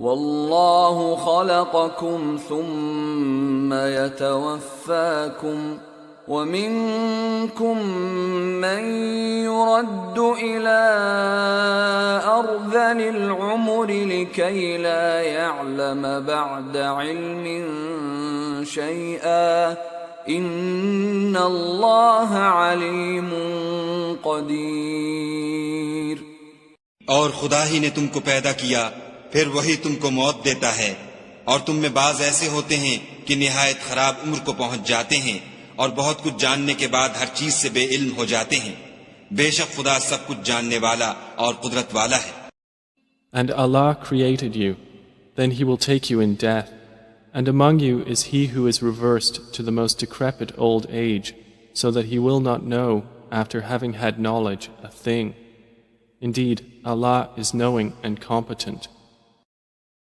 वल्लाहु खलक़कुम सुम्मा यतवफ़्फ़ाकुम वमिनकुम मन युरद्दु इला अर्ज़लिल उम्रि लिकई ला यअलम बअद इल्मिन शैआ इन्नल्लाह अलीमुन क़दीर। और खुदा ही ने तुमको पैदा किया, फिर वही तुमको मौत देता है, और तुम में बाज ऐसे होते हैं कि निहायत खराब उम्र को पहुंच जाते हैं और बहुत कुछ जानने के बाद हर चीज से बेइल्म हो जाते हैं। बेशक खुदा सब कुछ जानने वाला और कुदरत वाला है। And Allah created you, then He will take you in death, and among you is he who is reversed to the most decrepit old age, so that he will not know, after having had knowledge, a thing. Indeed, Allah is knowing and competent.